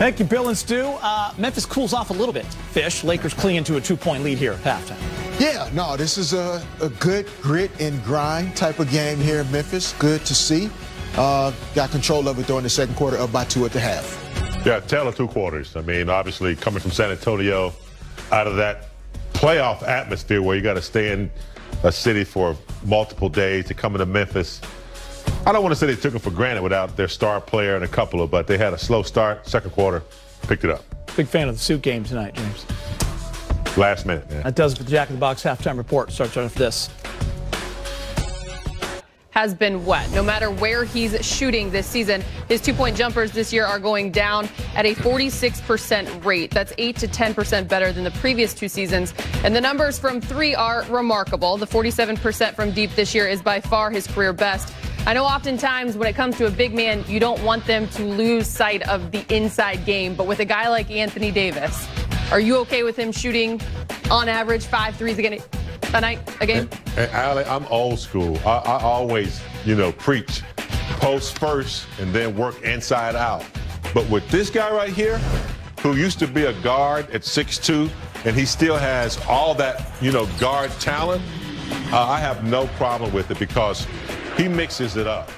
Thank you, Bill and Stu. Memphis cools off a little bit. Fish, Lakers clinging to a 2-point lead here at halftime. Yeah, no, this is a good grit and grind type of game here in Memphis. Good to see. Got control of it during the second quarter, up by 2 at the half. Yeah, tale of two quarters. I mean, obviously coming from San Antonio, out of that playoff atmosphere where you got to stay in a city for multiple days to come into Memphis. I don't want to say they took it for granted without their star player and a couple of, but they had a slow start. Second quarter, picked it up. Big fan of the suit game tonight, James. Last minute, man. That does it for the Jack in the Box halftime report. Starts right after this. Has been wet. No matter where he's shooting this season, his 2-point jumpers this year are going down at a 46% rate. That's 8 to 10% better than the previous 2 seasons. And the numbers from 3 are remarkable. The 47% from deep this year is by far his career best. I know oftentimes when it comes to a big man, you don't want them to lose sight of the inside game. But with a guy like Anthony Davis, are you okay with him shooting on average 5 threes a game? And Allie, I'm old school. I always, preach post first and then work inside out. But with this guy right here, who used to be a guard at 6'2", and he still has all that, guard talent, I have no problem with it because he mixes it up.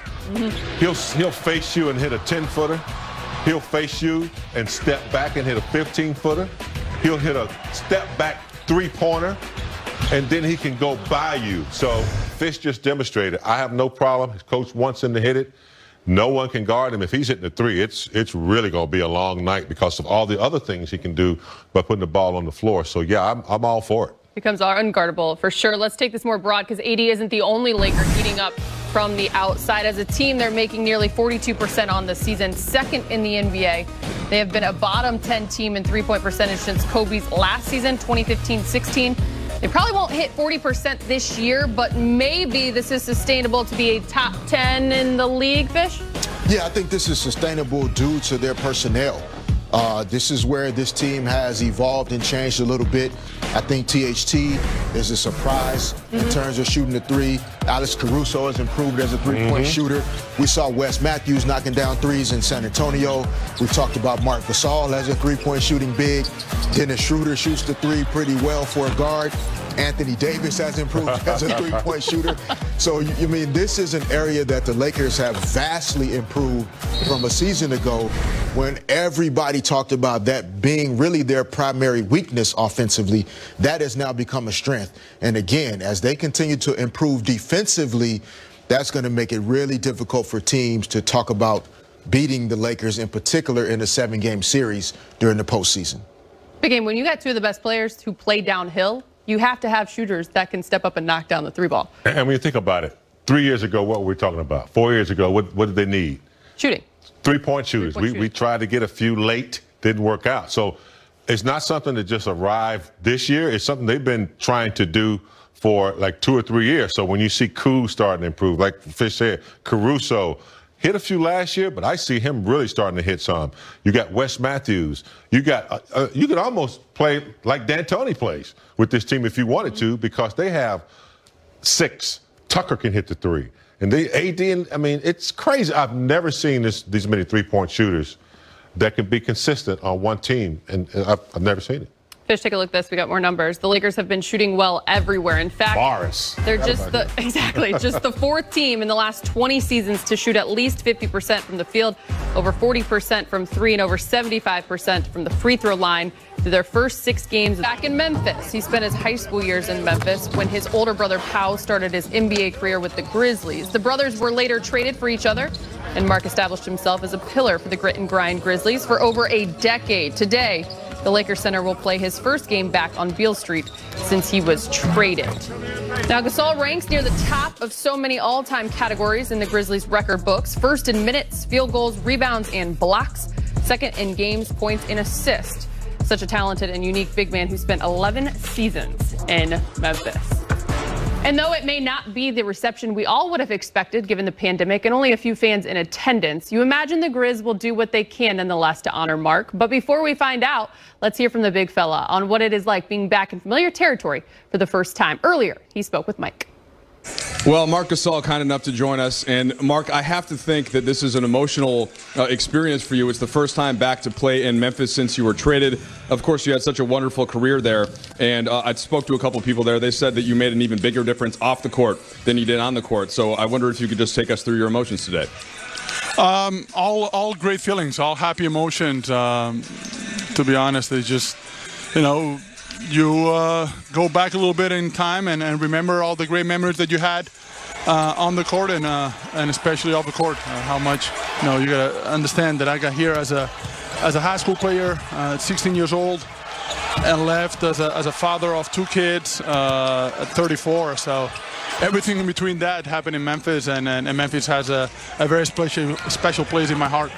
He'll face you and hit a 10-footer. He'll face you and step back and hit a 15-footer. He'll hit a step-back 3-pointer. And then he can go by you. So Fish just demonstrated. I have no problem. His coach wants him to hit it. No one can guard him. If he's hitting a 3, it's really going to be a long night because of all the other things he can do by putting the ball on the floor. So, yeah, I'm all for it. Becomes unguardable for sure. Let's take this more broad because AD isn't the only Laker heating up from the outside. As a team, they're making nearly 42% on the season, second in the NBA. They have been a bottom 10 team in 3-point percentage since Kobe's last season, 2015-16. They probably won't hit 40% this year, but maybe this is sustainable to be a top 10 in the league, Fish? Yeah, I think this is sustainable due to their personnel. This is where this team has evolved and changed a little bit. I think THT is a surprise in terms of shooting the 3. Alex Caruso has improved as a 3-point shooter. We saw Wes Matthews knocking down 3s in San Antonio. We've talked about Marc Gasol as a 3-point shooting big. Dennis Schroeder shoots the 3 pretty well for a guard. Anthony Davis has improved as a 3-point shooter. So, this is an area that the Lakers have vastly improved from a season ago when everybody talked about that being really their primary weakness offensively. That has now become a strength. And again, as they continue to improve defensively, that's going to make it really difficult for teams to talk about beating the Lakers, in particular in a 7-game series during the postseason. Big game, when you got 2 of the best players who play downhill, you have to have shooters that can step up and knock down the 3-ball. And when you think about it, 3 years ago, what were we talking about? 4 years ago, what did they need? Shooting. 3-point shooters. We tried to get a few late, didn't work out. So it's not something that just arrived this year. It's something they've been trying to do for like 2 or 3 years. So when you see Kuz starting to improve, like Fish said, Caruso hit a few last year, but I see him really starting to hit some. You got Wes Matthews. You could almost play like D'Antoni plays with this team if you wanted to, because they have 6. Tucker can hit the 3. And it's crazy. I've never seen these many 3-point shooters that can be consistent on one team, and I've never seen it. Fish, take a look at this. We got more numbers. The Lakers have been shooting well everywhere. In fact, they're just the 4th team in the last 20 seasons to shoot at least 50% from the field, over 40% from 3, and over 75% from the free throw line through their first 6 games back in Memphis. He spent his high school years in Memphis when his older brother Pau started his NBA career with the Grizzlies. The brothers were later traded for each other, and Mark established himself as a pillar for the grit and grind Grizzlies for over a decade. Today, the Lakers center will play his first game back on Beale Street since he was traded. Now, Gasol ranks near the top of so many all-time categories in the Grizzlies record books. First in minutes, field goals, rebounds, and blocks. Second in games, points, and assists. Such a talented and unique big man who spent 11 seasons in Memphis. And though it may not be the reception we all would have expected given the pandemic and only a few fans in attendance, you imagine the Grizz will do what they can nonetheless to honor Mark. But before we find out, let's hear from the big fella on what it is like being back in familiar territory for the first time. Earlier, he spoke with Mike. Well, Marc Gasol, kind enough to join us. And, Marc, I have to think that this is an emotional experience for you. It's the first time back to play in Memphis since you were traded. Of course, you had such a wonderful career there. And I spoke to a couple people there. They said that you made an even bigger difference off the court than you did on the court. So I wonder if you could just take us through your emotions today. All great feelings, all happy emotions. To be honest, it's just, you go back a little bit in time and remember all the great memories that you had on the court and especially off the court. How much, you gotta understand that I got here as a high school player, 16 years old, and left as a father of 2 kids at 34. So everything in between that happened in Memphis, and Memphis has a very special place in my heart.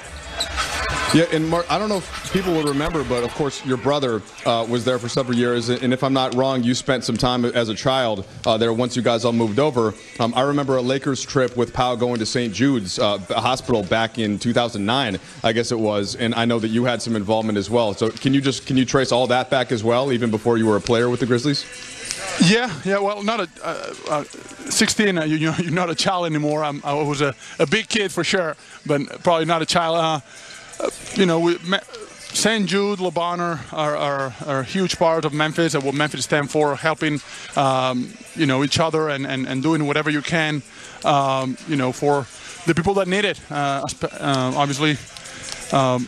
Yeah, and Marc, I don't know if people will remember, but of course your brother was there for several years, and if I'm not wrong, you spent some time as a child there once you guys all moved over. I remember a Lakers trip with Pau going to St. Jude's Hospital back in 2009, I guess it was, and I know that you had some involvement as well. So can you trace all that back as well, even before you were a player with the Grizzlies? Yeah. Well, not 16. You're not a child anymore. I was a big kid for sure, but probably not a child. St. Jude, LeBron are a huge part of Memphis and what Memphis stands for, helping each other and doing whatever you can, for the people that need it. Obviously,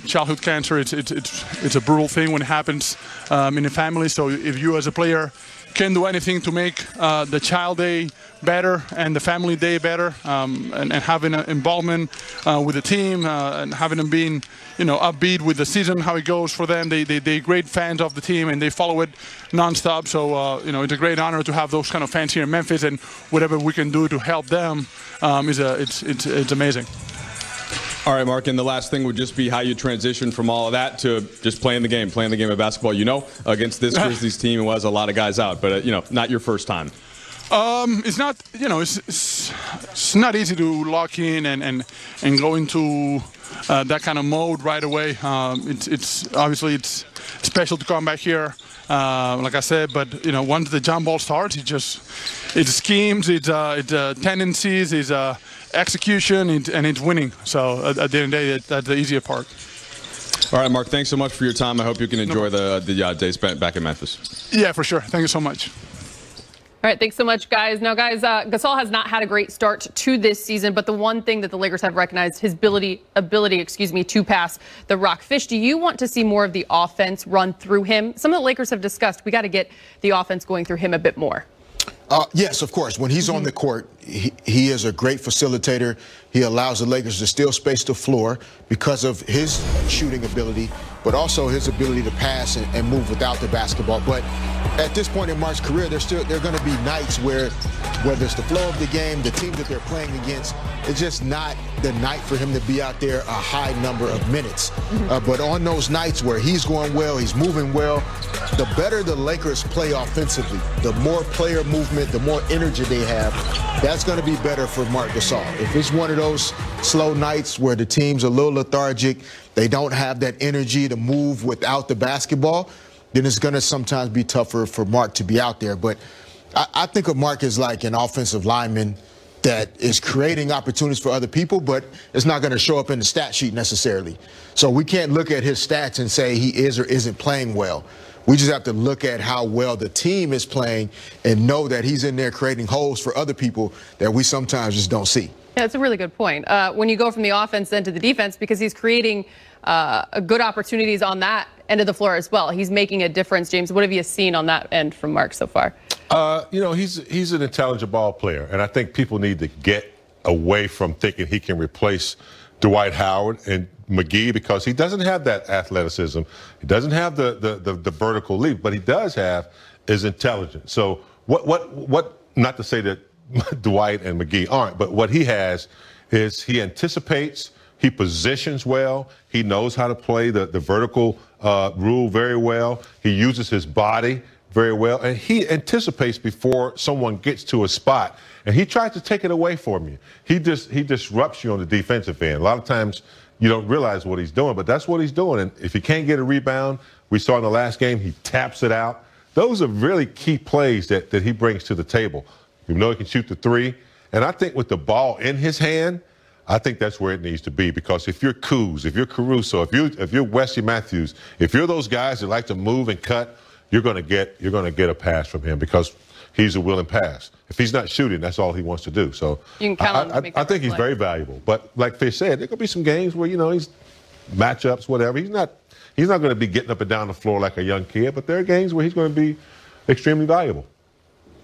childhood cancer, it's a brutal thing when it happens in a family. So if you as a player can do anything to make the child day better and the family day better, and having an involvement with the team and having them being, upbeat with the season, how it goes for them. They're great fans of the team and they follow it nonstop. So, it's a great honor to have those kind of fans here in Memphis, and whatever we can do to help them it's amazing. All right, Marc, and the last thing would just be how you transition from all of that to just playing the game of basketball. Against this Grizzlies team, it was a lot of guys out, but not your first time. It's not, it's not easy to lock in and go into that kind of mode right away. It's obviously it's special to come back here, like I said. But once the jump ball starts, it's schemes, it's tendencies, it's execution, and it's winning. So at the end of the day, that's the easier part. All right, Marc, thanks so much for your time. I hope you can enjoy the day spent back in Memphis. Yeah, for sure. Thank you so much. All right, thanks so much, guys. Now, guys, Gasol has not had a great start to this season, but the one thing that the Lakers have recognized, his ability, to pass the rock. Fish, do you want to see more of the offense run through him? Some of the Lakers have discussed we got to get the offense going through him a bit more. Yes, of course. When he's on the court, he is a great facilitator. He allows the Lakers to still space the floor because of his shooting ability, but also his ability to pass and move without the basketball. But at this point in Marc's career, there are going to be nights where, whether it's the flow of the game, the team that they're playing against, it's just not the night for him to be out there a high number of minutes. But on those nights where he's going well, he's moving well, the better the Lakers play offensively, the more player movement, the more energy they have, that's going to be better for Marc Gasol. If it's one of those slow nights where the team's a little lethargic, they don't have that energy to move without the basketball, then it's going to sometimes be tougher for Marc to be out there. But I think of Marc as like an offensive lineman that is creating opportunities for other people, but it's not going to show up in the stat sheet necessarily. So we can't look at his stats and say he is or isn't playing well. We just have to look at how well the team is playing and know that he's in there creating holes for other people that we sometimes just don't see. Yeah, that's a really good point. When you go from the offense then to the defense, because he's creating good opportunities on that end of the floor as well. He's making a difference. James, what have you seen on that end from Marc so far? He's an intelligent ball player, and I think people need to get away from thinking he can replace Dwight Howard and McGee, because he doesn't have that athleticism. He doesn't have the vertical leap, but he does have is intelligence. So what not to say that Dwight and McGee aren't, but what he has is he anticipates, he positions well, he knows how to play the vertical rule very well, he uses his body very well, and he anticipates before someone gets to a spot, and he tries to take it away from you. He disrupts you on the defensive end. A lot of times you don't realize what he's doing, but that's what he's doing. And if he can't get a rebound, we saw in the last game, he taps it out. Those are really key plays that he brings to the table. You know he can shoot the three, And I think with the ball in his hand, I think that's where it needs to be, because if you're Kuz, if you're Caruso, if you're Wesley Matthews, if you're those guys that like to move and cut, you're going to get a pass from him, because he's a willing pass. If he's not shooting, that's all he wants to do. So you can count on him to make I think he's play. very valuable. But like Fish said, there could be some games where, he's matchups, whatever. He's not going to be getting up and down the floor like a young kid, but there are games where he's going to be extremely valuable.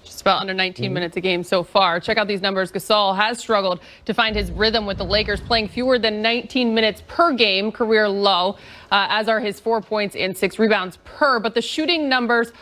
Just about under 19 minutes a game so far. Check out these numbers. Gasol has struggled to find his rhythm with the Lakers, playing fewer than 19 minutes per game, career low, as are his 4 points and 6 rebounds per. But the shooting numbers